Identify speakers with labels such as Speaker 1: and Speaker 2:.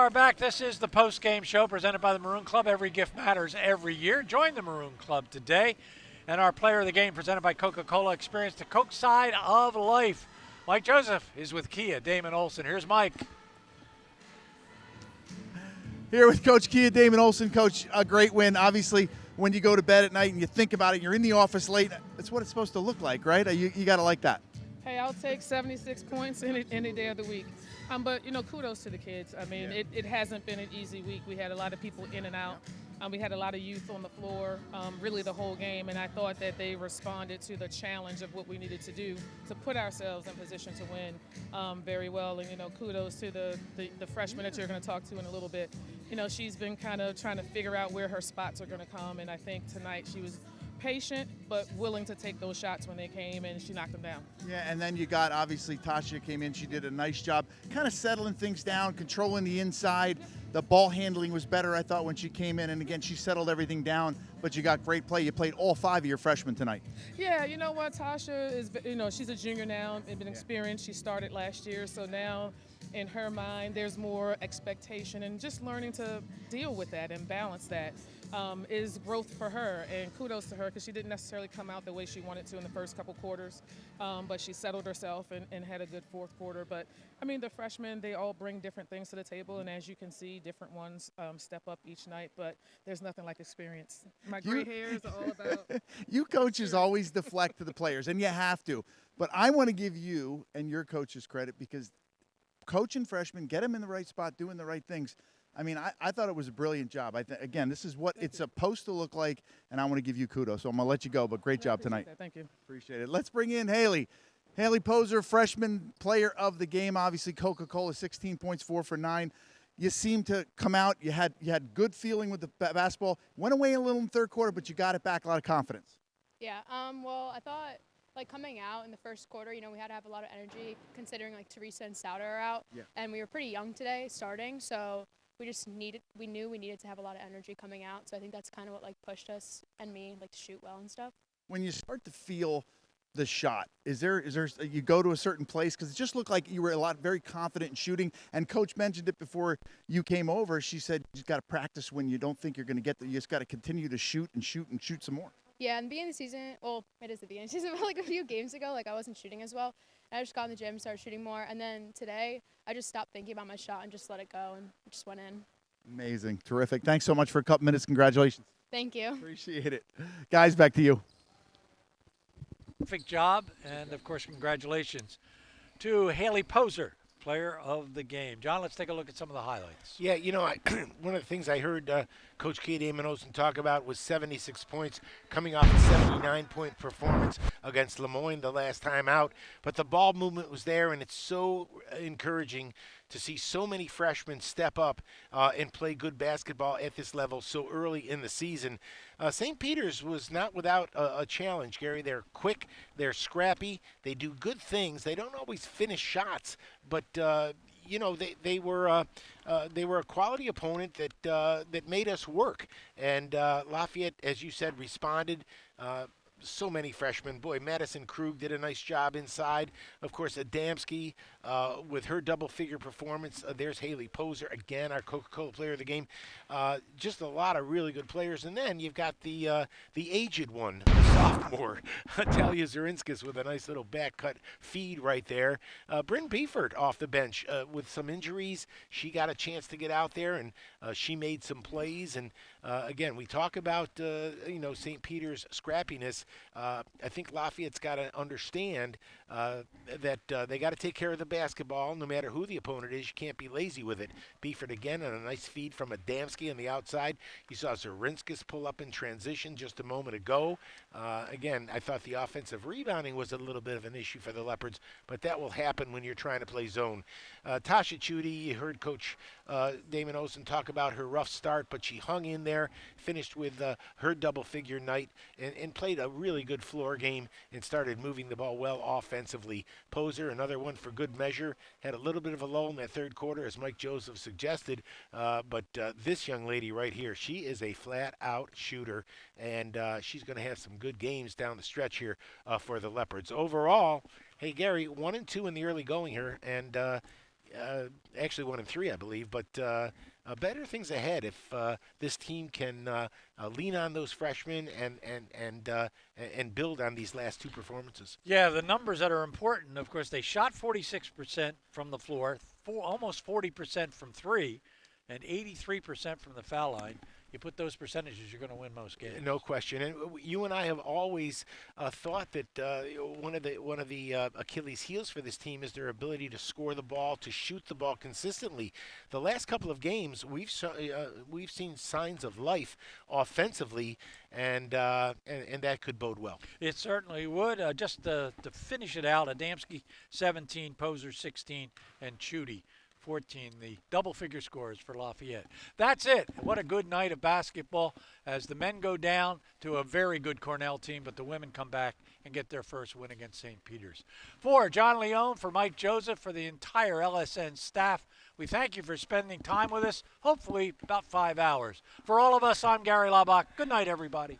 Speaker 1: are back. This is the post-game show presented by the Maroon Club. Every gift matters every year. Join the Maroon Club today. And our player of the game presented by Coca-Cola. Experience the Coke side of life. Mike Joseph is with Kia. Damon Olson. Here's Mike.
Speaker 2: Here with Coach Kia, Damon Olson. Coach, a great win. Obviously, when you go to bed at night and you think about it, you're in the office late, that's what it's supposed to look like, right? You got to like that.
Speaker 3: Hey, I'll take 76 points any day of the week. But, kudos to the kids. I mean, it hasn't been an easy week. We had a lot of people in and out. We had a lot of youth on the floor, really the whole game, and I thought that they responded to the challenge of what we needed to do to put ourselves in position to win very well. And, kudos to the freshman that you're going to talk to in a little bit. She's been kind of trying to figure out where her spots are going to come, and I think tonight she was patient but willing to take those shots when they came, and she knocked them down.
Speaker 2: Yeah, and then you got, obviously, Tasha came in. She did a nice job kind of settling things down, controlling the inside. The ball handling was better, I thought, when she came in. And, again, she settled everything down, but you got great play. You played all 5 of your freshmen tonight.
Speaker 3: Yeah, you know what? Tasha is, she's a junior now and been experienced. She started last year, so now in her mind there's more expectation, and just learning to deal with that and balance that is growth for her, and kudos to her because she didn't necessarily come out the way she wanted to in the first couple quarters, but she settled herself and had a good fourth quarter. But I mean, the freshmen, they all bring different things to the table, and as you can see, different ones step up each night, but there's nothing like experience. My gray hair is all about
Speaker 2: you coaches always deflect to the players, and you have to, but I want to give you and your coaches credit because coaching freshmen, get them in the right spot, doing the right things. I mean, I thought it was a brilliant job. Again, this is what it's supposed to look like, and I want to give you kudos. So I'm going to let you go, but great job tonight.
Speaker 3: Thank you.
Speaker 2: Appreciate it. Let's bring in Haley. Haley Poser, freshman player of the game. Obviously, Coca-Cola, 16 points, 4 for 9. You seemed to come out. You had good feeling with the basketball. Went away a little in the third quarter, but you got it back, a lot of confidence.
Speaker 4: Yeah, well, I thought, coming out in the first quarter, we had to have a lot of energy considering, Teresa and Sauter are out.
Speaker 2: Yeah.
Speaker 4: And we were pretty young today starting, so we knew we needed to have a lot of energy coming out. So I think that's kind of what, pushed us and me, to shoot well and stuff.
Speaker 2: When you start to feel the shot, is there you go to a certain place? Because it just looked like you were very confident in shooting. And Coach mentioned it before you came over. She said you just got to practice when you don't think you're going to get there. You just got to continue to shoot and shoot and shoot some more.
Speaker 4: Yeah, and the beginning of the season, well, it is the beginning of the season, but a few games ago, I wasn't shooting as well. And I just got in the gym, started shooting more, and then today I just stopped thinking about my shot and just let it go, and it just went in.
Speaker 2: Amazing. Terrific. Thanks so much for a couple minutes. Congratulations.
Speaker 4: Thank you.
Speaker 2: Appreciate it. Guys, back to you.
Speaker 1: Perfect job, and, of course, congratulations to Haley Poser, player of the game. John, let's take a look at some of the highlights.
Speaker 5: Yeah, one of the things I heard Coach Kia Damon Olson talk about was 76 points coming off a 79-point performance against Lemoyne the last time out. But the ball movement was there, and it's so encouraging to see so many freshmen step up and play good basketball at this level so early in the season. St. Peter's was not without a challenge, Gary. They're quick, they're scrappy, they do good things. They don't always finish shots, but they were a quality opponent that made us work. And Lafayette, as you said, responded. So many freshmen. Boy, Madison Krug did a nice job inside. Of course, Adamski with her double-figure performance. There's Haley Poser, again, our Coca-Cola player of the game. Just a lot of really good players. And then you've got the aged one, the sophomore, Talia Zerinskis with a nice little back-cut feed right there. Bryn Beeford off the bench with some injuries. She got a chance to get out there, and she made some plays. And, again, we talk about, St. Peter's scrappiness. I think Lafayette's got to understand that they got to take care of the basketball no matter who the opponent is. You can't be lazy with it. Beeford again on a nice feed from Adamski on the outside. You saw Zerinskis pull up in transition just a moment ago. Again, I thought the offensive rebounding was a little bit of an issue for the Leopards, but that will happen when you're trying to play zone. Tasha Chudy, you heard Coach Damon Olson talk about her rough start, but she hung in there, finished with her double-figure night, and played a really good floor game and started moving the ball well offensively. Poser, another one for good measure, had a little bit of a lull in that third quarter, as Mike Joseph suggested, but this young lady right here, she is a flat-out shooter, and she's going to have some good games down the stretch here for the Leopards. Overall, hey, Gary, 1-2 in the early going here, and actually 1-3, I believe, but better things ahead if this team can lean on those freshmen and build on these last two performances.
Speaker 1: Yeah, the numbers that are important, of course, they shot 46% from the floor, almost 40% from three, and 83% from the foul line. You put those percentages, you're going to win most games.
Speaker 5: No question. And you and I have always thought that one of the Achilles heels for this team is their ability to score the ball, to shoot the ball consistently. The last couple of games, we've seen signs of life offensively, and that could bode well.
Speaker 1: It certainly would. Just to finish it out, Adamski 17, Poser 16, and Chudy 14, the double-figure scores for Lafayette. That's it. What a good night of basketball as the men go down to a very good Cornell team, but the women come back and get their first win against St. Peter's. For John Leone, for Mike Joseph, for the entire LSN staff, we thank you for spending time with us, hopefully about 5 hours. For all of us, I'm Gary Laubach. Good night, everybody.